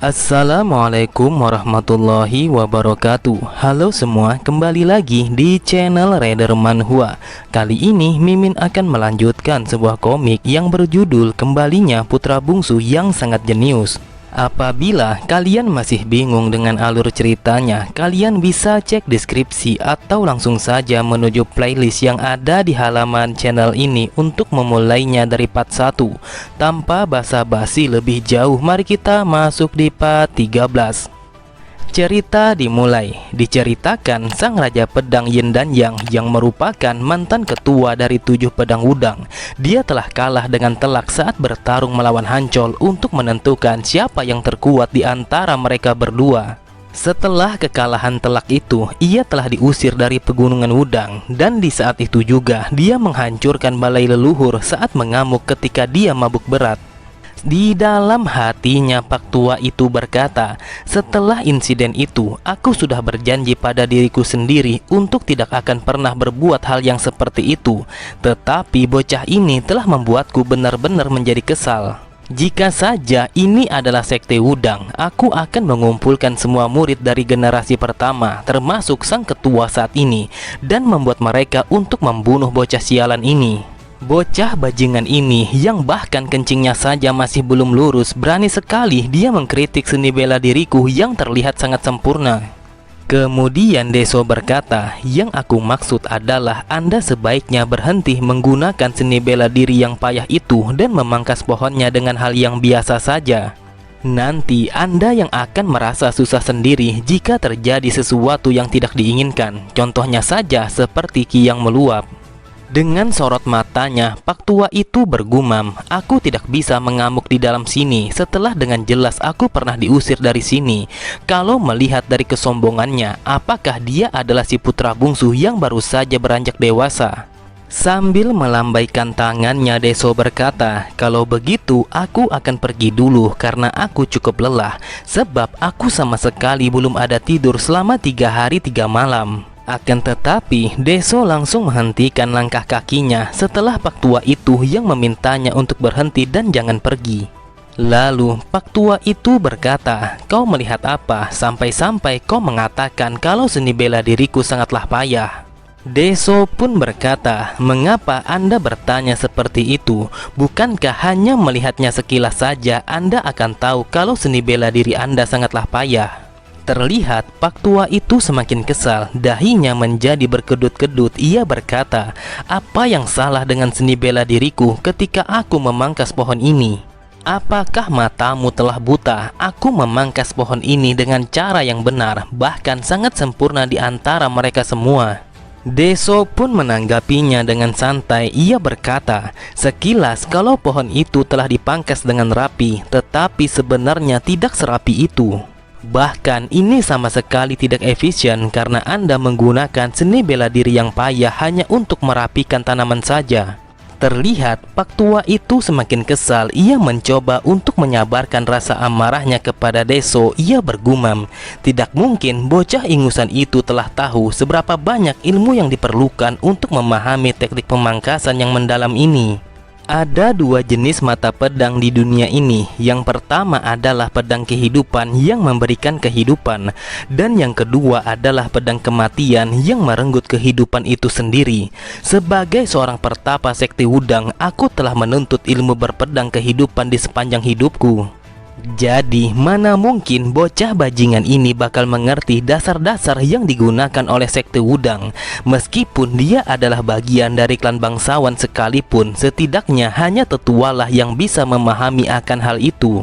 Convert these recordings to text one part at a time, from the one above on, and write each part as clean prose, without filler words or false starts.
Assalamualaikum warahmatullahi wabarakatuh. Halo semua, kembali lagi di channel Raider Manhwa. Kali ini Mimin akan melanjutkan sebuah komik yang berjudul Kembalinya Putra Bungsu yang Sangat Jenius. Apabila kalian masih bingung dengan alur ceritanya, kalian bisa cek deskripsi atau langsung saja menuju playlist yang ada di halaman channel ini untuk memulainya dari part 1. Tanpa basa-basi lebih jauh, mari kita masuk di part 13. Cerita dimulai. Diceritakan sang Raja Pedang Yin dan Yang yang merupakan mantan ketua dari 7 pedang wudang. Dia telah kalah dengan telak saat bertarung melawan Hancol untuk menentukan siapa yang terkuat di antara mereka berdua. Setelah kekalahan telak itu, ia telah diusir dari pegunungan wudang, dan di saat itu juga dia menghancurkan balai leluhur saat mengamuk ketika dia mabuk berat. Di dalam hatinya Pak Tua itu berkata, setelah insiden itu, aku sudah berjanji pada diriku sendiri untuk tidak akan pernah berbuat hal yang seperti itu. Tetapi bocah ini telah membuatku benar-benar menjadi kesal. Jika saja ini adalah sekte wudang, aku akan mengumpulkan semua murid dari generasi pertama, termasuk sang ketua saat ini, dan membuat mereka untuk membunuh bocah sialan ini. Bocah bajingan ini yang bahkan kencingnya saja masih belum lurus, berani sekali dia mengkritik seni bela diriku yang terlihat sangat sempurna. Kemudian Deso berkata, yang aku maksud adalah Anda sebaiknya berhenti menggunakan seni bela diri yang payah itu dan memangkas pohonnya dengan hal yang biasa saja. Nanti Anda yang akan merasa susah sendiri jika terjadi sesuatu yang tidak diinginkan. Contohnya saja seperti Ki yang meluap. Dengan sorot matanya, Pak Tua itu bergumam, aku tidak bisa mengamuk di dalam sini setelah dengan jelas aku pernah diusir dari sini. Kalau melihat dari kesombongannya, apakah dia adalah si putra bungsu yang baru saja beranjak dewasa? Sambil melambaikan tangannya, Deso berkata, kalau begitu aku akan pergi dulu karena aku cukup lelah, sebab aku sama sekali belum ada tidur selama 3 hari 3 malam. Akan tetapi, Deso langsung menghentikan langkah kakinya setelah Pak Tua itu yang memintanya untuk berhenti dan jangan pergi. Lalu Pak Tua itu berkata, kau melihat apa sampai-sampai kau mengatakan kalau seni bela diriku sangatlah payah? Deso pun berkata, mengapa Anda bertanya seperti itu? Bukankah hanya melihatnya sekilas saja Anda akan tahu kalau seni bela diri Anda sangatlah payah? Terlihat Pak Tua itu semakin kesal, dahinya menjadi berkedut-kedut. Ia berkata, apa yang salah dengan seni bela diriku ketika aku memangkas pohon ini? Apakah matamu telah buta? Aku memangkas pohon ini dengan cara yang benar, bahkan sangat sempurna di antara mereka semua. Deso pun menanggapinya dengan santai. Ia berkata, sekilas kalau pohon itu telah dipangkas dengan rapi, tetapi sebenarnya tidak serapi itu. Bahkan ini sama sekali tidak efisien karena Anda menggunakan seni bela diri yang payah hanya untuk merapikan tanaman saja. Terlihat Pak Tua itu semakin kesal. Ia mencoba untuk menyabarkan rasa amarahnya kepada Deso. Ia bergumam, tidak mungkin bocah ingusan itu telah tahu seberapa banyak ilmu yang diperlukan untuk memahami teknik pemangkasan yang mendalam ini. Ada 2 jenis mata pedang di dunia ini. Yang pertama adalah pedang kehidupan yang memberikan kehidupan, dan yang kedua adalah pedang kematian yang merenggut kehidupan itu sendiri. Sebagai seorang pertapa sekte wudang, aku telah menuntut ilmu berpedang kehidupan di sepanjang hidupku. Jadi mana mungkin bocah bajingan ini bakal mengerti dasar-dasar yang digunakan oleh sekte wudang. Meskipun dia adalah bagian dari klan bangsawan sekalipun, setidaknya hanya tetualah yang bisa memahami akan hal itu.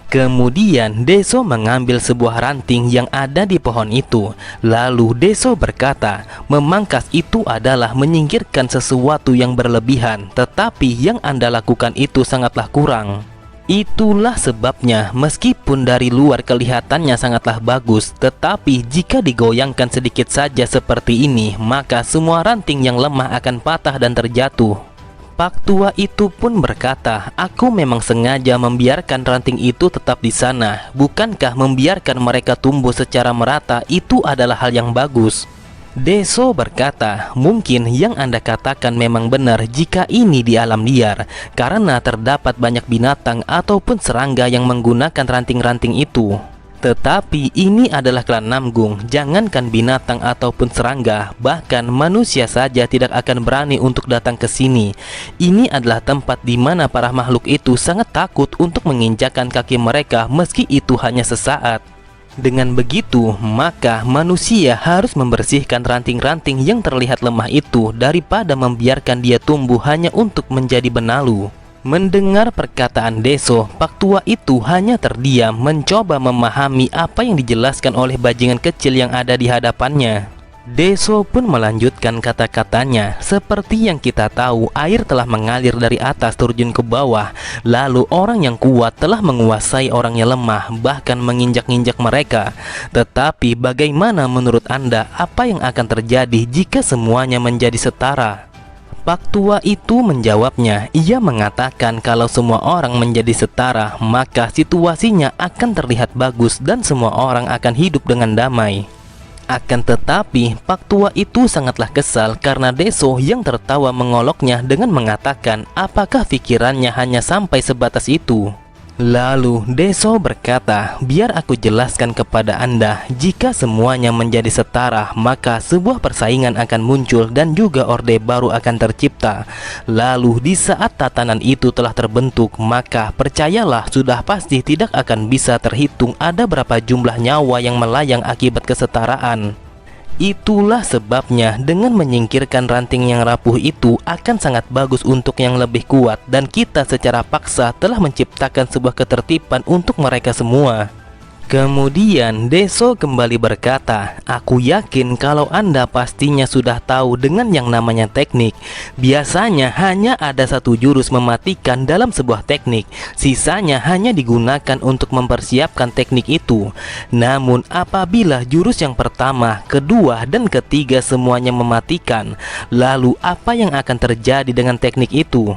Kemudian Deso mengambil sebuah ranting yang ada di pohon itu. Lalu Deso berkata, memangkas itu adalah menyingkirkan sesuatu yang berlebihan, tetapi yang Anda lakukan itu sangatlah kurang. Itulah sebabnya meskipun dari luar kelihatannya sangatlah bagus, tetapi jika digoyangkan sedikit saja seperti ini, maka semua ranting yang lemah akan patah dan terjatuh. Pak Tua itu pun berkata, aku memang sengaja membiarkan ranting itu tetap di sana. Bukankah membiarkan mereka tumbuh secara merata itu adalah hal yang bagus? Deso berkata, mungkin yang Anda katakan memang benar jika ini di alam liar, karena terdapat banyak binatang ataupun serangga yang menggunakan ranting-ranting itu. Tetapi ini adalah klan Namgung, jangankan binatang ataupun serangga, bahkan manusia saja tidak akan berani untuk datang ke sini. Ini adalah tempat di mana para makhluk itu sangat takut untuk menginjakkan kaki mereka meski itu hanya sesaat. Dengan begitu, maka manusia harus membersihkan ranting-ranting yang terlihat lemah itu daripada membiarkan dia tumbuh hanya untuk menjadi benalu. Mendengar perkataan Deso, Pak Tua itu hanya terdiam mencoba memahami apa yang dijelaskan oleh bajingan kecil yang ada di hadapannya. Deso pun melanjutkan kata-katanya, seperti yang kita tahu, air telah mengalir dari atas terjun ke bawah, lalu orang yang kuat telah menguasai orang yang lemah, bahkan menginjak-injak mereka. Tetapi bagaimana menurut Anda apa yang akan terjadi jika semuanya menjadi setara? Pak Tua itu menjawabnya, ia mengatakan kalau semua orang menjadi setara, maka situasinya akan terlihat bagus dan semua orang akan hidup dengan damai. Akan tetapi, Pak Tua itu sangatlah kesal karena Deso yang tertawa mengoloknya dengan mengatakan apakah pikirannya hanya sampai sebatas itu. Lalu Deso berkata, biar aku jelaskan kepada Anda, jika semuanya menjadi setara, maka sebuah persaingan akan muncul dan juga orde baru akan tercipta. Lalu di saat tatanan itu telah terbentuk, maka percayalah sudah pasti tidak akan bisa terhitung ada berapa jumlah nyawa yang melayang akibat kesetaraan. Itulah sebabnya dengan menyingkirkan ranting yang rapuh itu akan sangat bagus untuk yang lebih kuat, dan kita secara paksa telah menciptakan sebuah ketertiban untuk mereka semua. Kemudian Deso kembali berkata, aku yakin kalau Anda pastinya sudah tahu dengan yang namanya teknik. Biasanya hanya ada satu jurus mematikan dalam sebuah teknik, sisanya hanya digunakan untuk mempersiapkan teknik itu. Namun apabila jurus yang pertama, kedua, dan ketiga semuanya mematikan, lalu apa yang akan terjadi dengan teknik itu?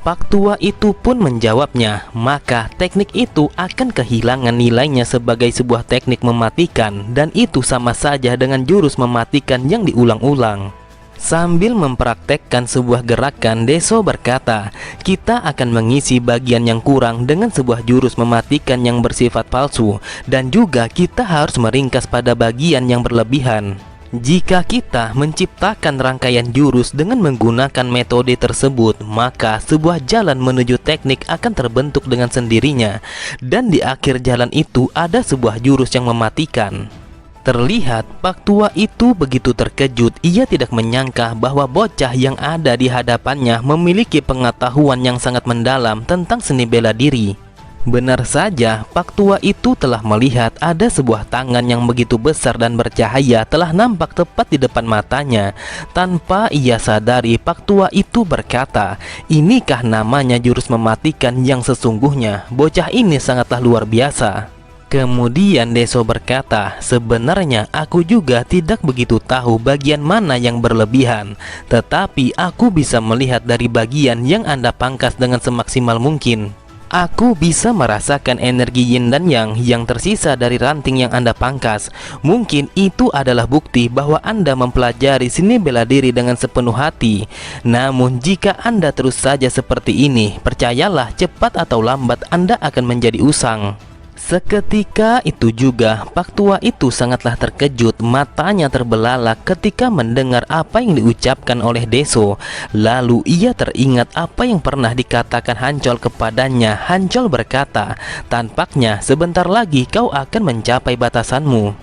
Pak Tua itu pun menjawabnya, maka teknik itu akan kehilangan nilainya sebagai sebuah teknik mematikan, dan itu sama saja dengan jurus mematikan yang diulang-ulang. Sambil mempraktekkan sebuah gerakan, Deso berkata, kita akan mengisi bagian yang kurang dengan sebuah jurus mematikan yang bersifat palsu, dan juga kita harus meringkas pada bagian yang berlebihan. Jika kita menciptakan rangkaian jurus dengan menggunakan metode tersebut, maka sebuah jalan menuju teknik akan terbentuk dengan sendirinya, dan di akhir jalan itu ada sebuah jurus yang mematikan. Terlihat Pak Tua itu begitu terkejut, ia tidak menyangka bahwa bocah yang ada di hadapannya memiliki pengetahuan yang sangat mendalam tentang seni bela diri. Benar saja, Pak Tua itu telah melihat ada sebuah tangan yang begitu besar dan bercahaya telah nampak tepat di depan matanya. Tanpa ia sadari, Pak Tua itu berkata, inikah namanya jurus mematikan yang sesungguhnya? Bocah ini sangatlah luar biasa. Kemudian Deso berkata, sebenarnya aku juga tidak begitu tahu bagian mana yang berlebihan, tetapi aku bisa melihat dari bagian yang Anda pangkas dengan semaksimal mungkin. Aku bisa merasakan energi yin dan yang tersisa dari ranting yang Anda pangkas. Mungkin itu adalah bukti bahwa Anda mempelajari seni bela diri dengan sepenuh hati. Namun jika Anda terus saja seperti ini, percayalah cepat atau lambat Anda akan menjadi usang. Seketika itu juga Pak Tua itu sangatlah terkejut, matanya terbelalak ketika mendengar apa yang diucapkan oleh Deso. Lalu ia teringat apa yang pernah dikatakan Hancol kepadanya. Hancol berkata, tampaknya sebentar lagi kau akan mencapai batasanmu.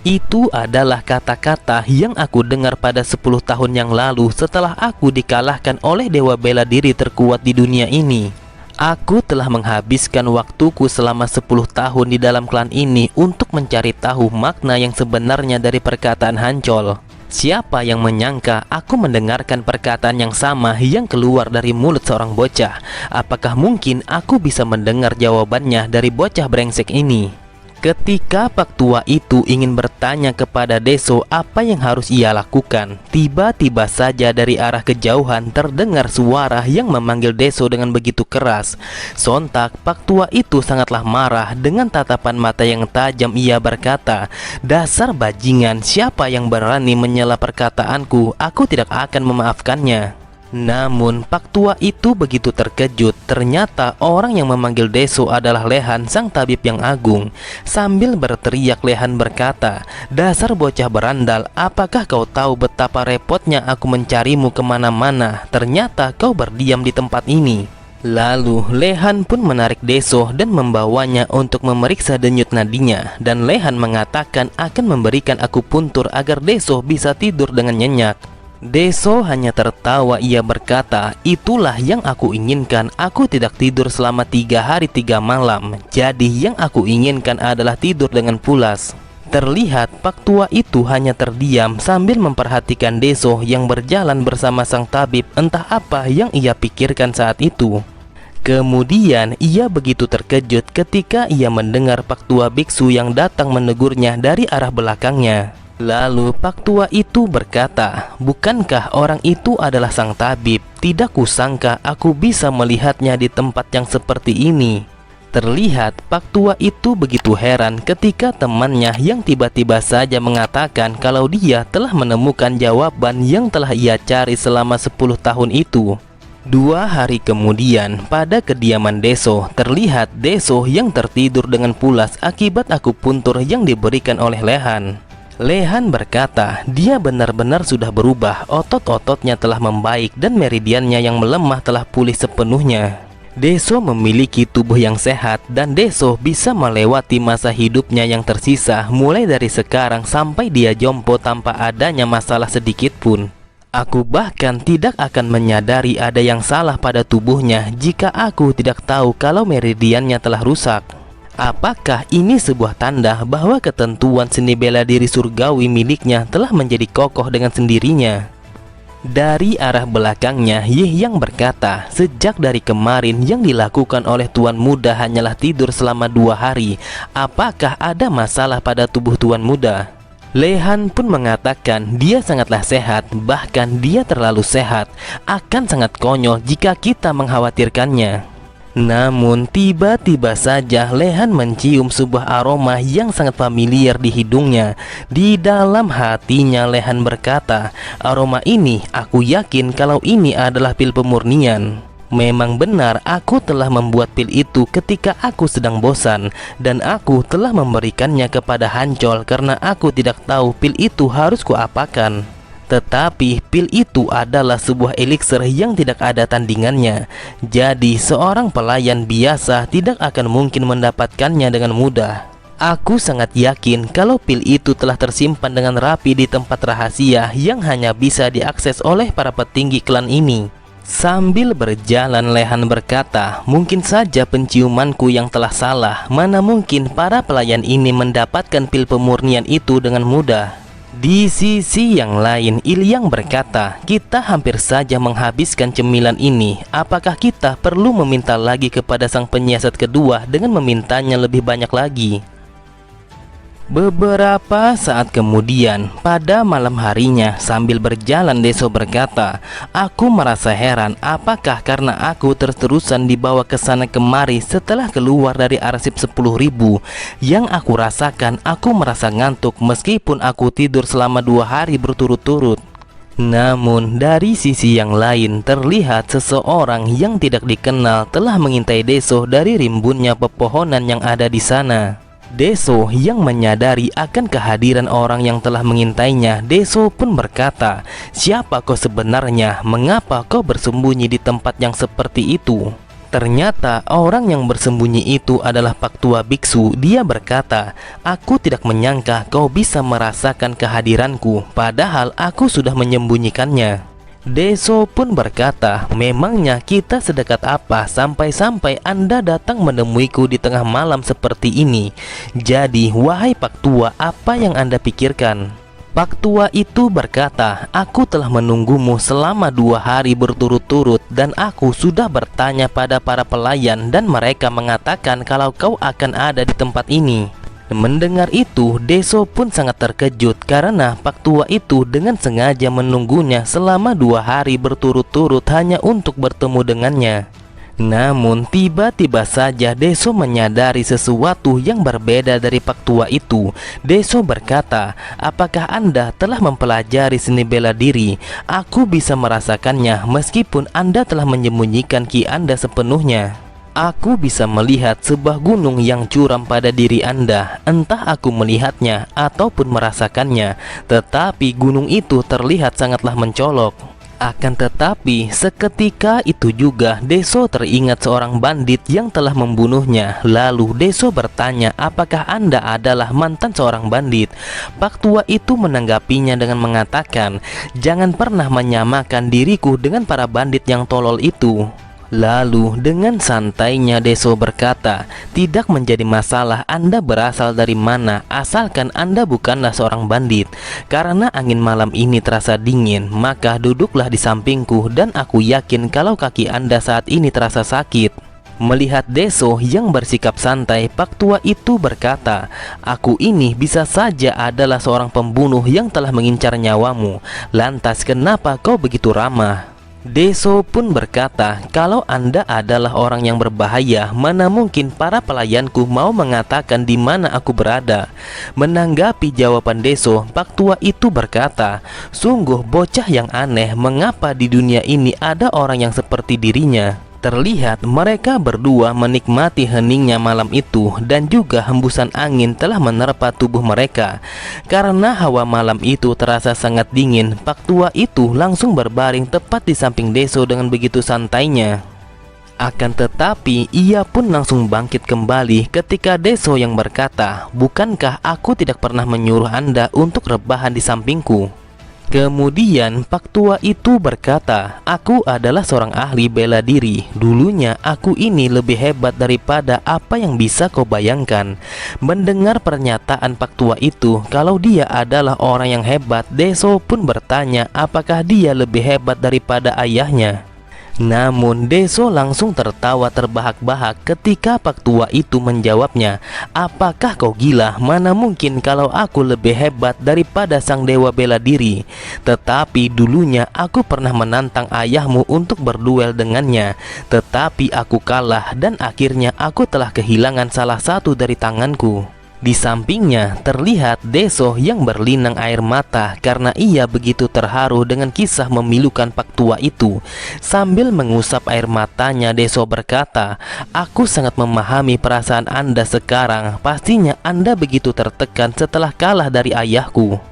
Itu adalah kata-kata yang aku dengar pada 10 tahun yang lalu setelah aku dikalahkan oleh dewa bela diri terkuat di dunia ini. Aku telah menghabiskan waktuku selama 10 tahun di dalam klan ini untuk mencari tahu makna yang sebenarnya dari perkataan Hancol. Siapa yang menyangka aku mendengarkan perkataan yang sama yang keluar dari mulut seorang bocah? Apakah mungkin aku bisa mendengar jawabannya dari bocah brengsek ini? Ketika Pak Tua itu ingin bertanya kepada Deso apa yang harus ia lakukan, tiba-tiba saja dari arah kejauhan terdengar suara yang memanggil Deso dengan begitu keras. Sontak Pak Tua itu sangatlah marah. Dengan tatapan mata yang tajam ia berkata, "Dasar bajingan, siapa yang berani menyela perkataanku? Aku tidak akan memaafkannya." Namun Pak Tua itu begitu terkejut. Ternyata orang yang memanggil Deso adalah Lehan, sang tabib yang agung. Sambil berteriak, Lehan berkata, "Dasar bocah berandal, apakah kau tahu betapa repotnya aku mencarimu kemana-mana? Ternyata kau berdiam di tempat ini." Lalu Lehan pun menarik Deso dan membawanya untuk memeriksa denyut nadinya. Dan Lehan mengatakan akan memberikan akupuntur agar Deso bisa tidur dengan nyenyak. Deso hanya tertawa. Ia berkata, "Itulah yang aku inginkan. Aku tidak tidur selama 3 hari 3 malam. Jadi yang aku inginkan adalah tidur dengan pulas." Terlihat Pak Tua itu hanya terdiam sambil memperhatikan Deso yang berjalan bersama sang tabib. Entah apa yang ia pikirkan saat itu. Kemudian ia begitu terkejut ketika ia mendengar Pak Tua biksu yang datang menegurnya dari arah belakangnya. Lalu Pak Tua itu berkata, "Bukankah orang itu adalah sang tabib? Tidak kusangka aku bisa melihatnya di tempat yang seperti ini." Terlihat Pak Tua itu begitu heran ketika temannya yang tiba-tiba saja mengatakan kalau dia telah menemukan jawaban yang telah ia cari selama 10 tahun itu. 2 hari kemudian, pada kediaman Deso, terlihat Deso yang tertidur dengan pulas akibat akupuntur yang diberikan oleh Lehan. Lehan berkata, dia benar-benar sudah berubah. Otot-ototnya telah membaik dan meridiannya yang melemah telah pulih sepenuhnya. Deso memiliki tubuh yang sehat dan Deso bisa melewati masa hidupnya yang tersisa mulai dari sekarang sampai dia jompo tanpa adanya masalah sedikit pun. Aku bahkan tidak akan menyadari ada yang salah pada tubuhnya jika aku tidak tahu kalau meridiannya telah rusak. Apakah ini sebuah tanda bahwa ketentuan seni bela diri surgawi miliknya telah menjadi kokoh dengan sendirinya? Dari arah belakangnya, Yih yang berkata, "Sejak dari kemarin yang dilakukan oleh Tuan Muda hanyalah tidur selama 2 hari. Apakah ada masalah pada tubuh Tuan Muda?" Lehan pun mengatakan dia sangatlah sehat, bahkan dia terlalu sehat. Akan sangat konyol jika kita mengkhawatirkannya. Namun tiba-tiba saja Lehan mencium sebuah aroma yang sangat familiar di hidungnya. Di dalam hatinya Lehan berkata, "Aroma ini, aku yakin kalau ini adalah pil pemurnian." Memang benar, aku telah membuat pil itu ketika aku sedang bosan. Dan aku telah memberikannya kepada Hancol karena aku tidak tahu pil itu harus kuapakan. Tetapi pil itu adalah sebuah eliksir yang tidak ada tandingannya. Jadi seorang pelayan biasa tidak akan mungkin mendapatkannya dengan mudah. Aku sangat yakin kalau pil itu telah tersimpan dengan rapi di tempat rahasia yang hanya bisa diakses oleh para petinggi klan ini. Sambil berjalan Lehan berkata, "Mungkin saja penciumanku yang telah salah. Mana mungkin para pelayan ini mendapatkan pil pemurnian itu dengan mudah." Di sisi yang lain, Ilyang berkata, "Kita hampir saja menghabiskan cemilan ini. Apakah kita perlu meminta lagi kepada sang penyiasat kedua dengan memintanya lebih banyak lagi?" Beberapa saat kemudian, pada malam harinya, sambil berjalan Deso berkata, "Aku merasa heran apakah karena aku terus-terusan dibawa ke sana kemari setelah keluar dari arsip 10.000. Yang aku rasakan, aku merasa ngantuk meskipun aku tidur selama 2 hari berturut-turut." Namun dari sisi yang lain, terlihat seseorang yang tidak dikenal telah mengintai Deso dari rimbunnya pepohonan yang ada di sana. Deso yang menyadari akan kehadiran orang yang telah mengintainya, Deso pun berkata, "Siapa kau sebenarnya? Mengapa kau bersembunyi di tempat yang seperti itu?" Ternyata orang yang bersembunyi itu adalah Pak Tua Biksu. Dia berkata, "Aku tidak menyangka kau bisa merasakan kehadiranku, padahal aku sudah menyembunyikannya." Deso pun berkata, "Memangnya kita sedekat apa sampai-sampai Anda datang menemuiku di tengah malam seperti ini? Jadi, wahai Pak Tua, apa yang Anda pikirkan?" Pak Tua itu berkata, "Aku telah menunggumu selama 2 hari berturut-turut dan aku sudah bertanya pada para pelayan dan mereka mengatakan kalau kau akan ada di tempat ini. Mendengar itu, Deso pun sangat terkejut karena Pak Tua itu dengan sengaja menunggunya selama 2 hari berturut-turut hanya untuk bertemu dengannya. Namun tiba-tiba saja Deso menyadari sesuatu yang berbeda dari Pak Tua itu. Deso berkata, "Apakah Anda telah mempelajari seni bela diri? Aku bisa merasakannya meskipun Anda telah menyembunyikan ki Anda sepenuhnya. Aku bisa melihat sebuah gunung yang curam pada diri Anda. Entah aku melihatnya ataupun merasakannya, tetapi gunung itu terlihat sangatlah mencolok." Akan tetapi, seketika itu juga Deso teringat seorang bandit yang telah membunuhnya. Lalu Deso bertanya, "Apakah Anda adalah mantan seorang bandit?" Pak Tua itu menanggapinya dengan mengatakan, "Jangan pernah menyamakan diriku dengan para bandit yang tolol itu." Lalu dengan santainya Deso berkata, "Tidak menjadi masalah Anda berasal dari mana, asalkan Anda bukanlah seorang bandit. Karena angin malam ini terasa dingin, maka duduklah di sampingku dan aku yakin kalau kaki Anda saat ini terasa sakit." Melihat Deso yang bersikap santai, Pak Tua itu berkata, "Aku ini bisa saja adalah seorang pembunuh yang telah mengincar nyawamu. Lantas kenapa kau begitu ramah?" Deso pun berkata, "Kalau Anda adalah orang yang berbahaya, mana mungkin para pelayanku mau mengatakan di mana aku berada?" Menanggapi jawaban Deso, Pak Tua itu berkata, "Sungguh bocah yang aneh, mengapa di dunia ini ada orang yang seperti dirinya?" Terlihat mereka berdua menikmati heningnya malam itu dan juga hembusan angin telah menerpa tubuh mereka. Karena hawa malam itu terasa sangat dingin, Pak Tua itu langsung berbaring tepat di samping Deso dengan begitu santainya. Akan tetapi ia pun langsung bangkit kembali ketika Deso yang berkata, "Bukankah aku tidak pernah menyuruh Anda untuk rebahan di sampingku?" Kemudian Pak Tua itu berkata, "Aku adalah seorang ahli bela diri. Dulunya aku ini lebih hebat daripada apa yang bisa kau bayangkan." Mendengar pernyataan Pak Tua itu kalau dia adalah orang yang hebat, Deso pun bertanya apakah dia lebih hebat daripada ayahnya. Namun Deso langsung tertawa terbahak-bahak ketika Pak Tua itu menjawabnya, "Apakah kau gila? Mana mungkin kalau aku lebih hebat daripada sang dewa bela diri. Tetapi dulunya aku pernah menantang ayahmu untuk berduel dengannya. Tetapi aku kalah dan akhirnya aku telah kehilangan salah satu dari tanganku." Di sampingnya terlihat Deso yang berlinang air mata karena ia begitu terharu dengan kisah memilukan Pak Tua itu. Sambil mengusap air matanya, Deso berkata, "Aku sangat memahami perasaan Anda sekarang. Pastinya Anda begitu tertekan setelah kalah dari ayahku."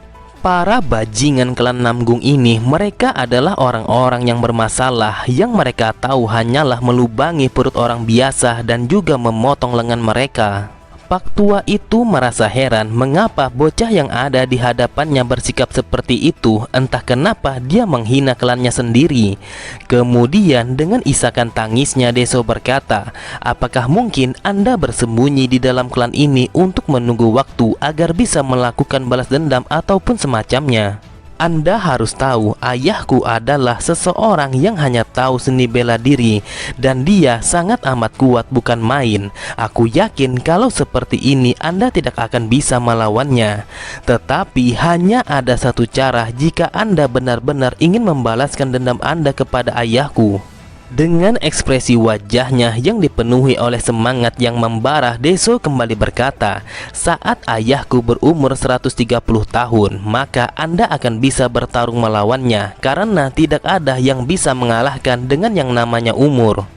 Para bajingan klan Namgung ini, mereka adalah orang-orang yang bermasalah, yang mereka tahu hanyalah melubangi perut orang biasa dan juga memotong lengan mereka. Pak Tua itu merasa heran mengapa bocah yang ada di hadapannya bersikap seperti itu. Entah kenapa dia menghina klannya sendiri. Kemudian dengan isakan tangisnya Deso berkata, "Apakah mungkin Anda bersembunyi di dalam klan ini untuk menunggu waktu agar bisa melakukan balas dendam ataupun semacamnya? Anda harus tahu, ayahku adalah seseorang yang hanya tahu seni bela diri dan dia sangat amat kuat bukan main. Aku yakin kalau seperti ini Anda tidak akan bisa melawannya. Tetapi hanya ada satu cara jika Anda benar-benar ingin membalaskan dendam Anda kepada ayahku." Dengan ekspresi wajahnya yang dipenuhi oleh semangat yang membara, Deso kembali berkata, "Saat ayahku berumur 130 tahun, maka Anda akan bisa bertarung melawannya, karena tidak ada yang bisa mengalahkan dengan yang namanya umur."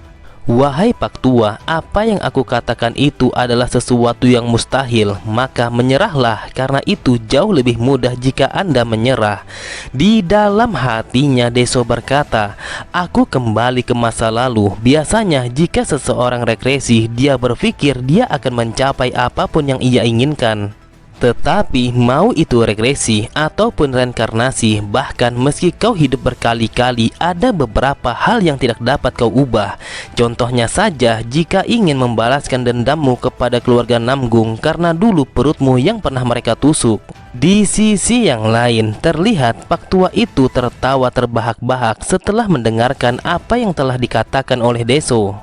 Wahai Pak Tua, apa yang aku katakan itu adalah sesuatu yang mustahil, maka menyerahlah, karena itu jauh lebih mudah jika Anda menyerah. Di dalam hatinya Deso berkata, "Aku kembali ke masa lalu. Biasanya jika seseorang regresi, dia berpikir dia akan mencapai apapun yang ia inginkan. Tetapi mau itu regresi ataupun reinkarnasi, bahkan meski kau hidup berkali-kali, ada beberapa hal yang tidak dapat kau ubah. Contohnya saja, jika ingin membalaskan dendammu kepada keluarga Namgung karena dulu perutmu yang pernah mereka tusuk." Di sisi yang lain, terlihat Pak Tua itu tertawa terbahak-bahak setelah mendengarkan apa yang telah dikatakan oleh Deso.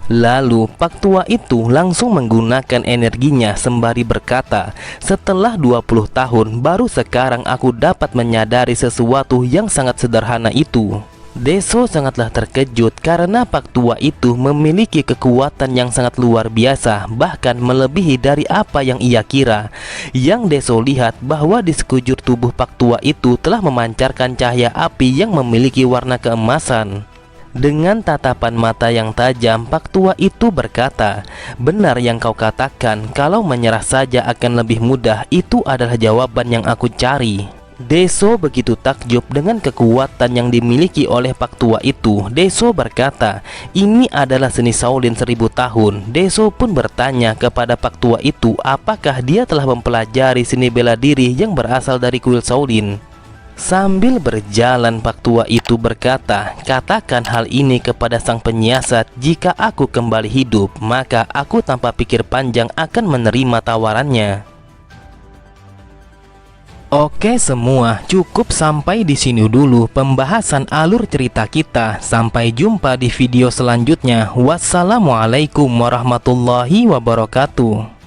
Lalu Pak Tua itu langsung menggunakan energinya sembari berkata, "Setelah 20 tahun baru sekarang aku dapat menyadari sesuatu yang sangat sederhana itu." Deso sangatlah terkejut karena Pak Tua itu memiliki kekuatan yang sangat luar biasa, bahkan melebihi dari apa yang ia kira. Yang Deso lihat bahwa di sekujur tubuh Pak Tua itu telah memancarkan cahaya api yang memiliki warna keemasan. Dengan tatapan mata yang tajam, Pak Tua itu berkata, "Benar yang kau katakan, kalau menyerah saja akan lebih mudah. Itu adalah jawaban yang aku cari." Deso begitu takjub dengan kekuatan yang dimiliki oleh Pak Tua itu. Deso berkata, "Ini adalah seni Shaolin 1000 tahun." Deso pun bertanya kepada Pak Tua itu apakah dia telah mempelajari seni bela diri yang berasal dari kuil Shaolin. Sambil berjalan, Pak Tua itu berkata, "Katakan hal ini kepada sang penyiasat. Jika aku kembali hidup, maka aku tanpa pikir panjang akan menerima tawarannya." Oke semua, cukup sampai di sini dulu pembahasan alur cerita kita. Sampai jumpa di video selanjutnya. Wassalamualaikum warahmatullahi wabarakatuh.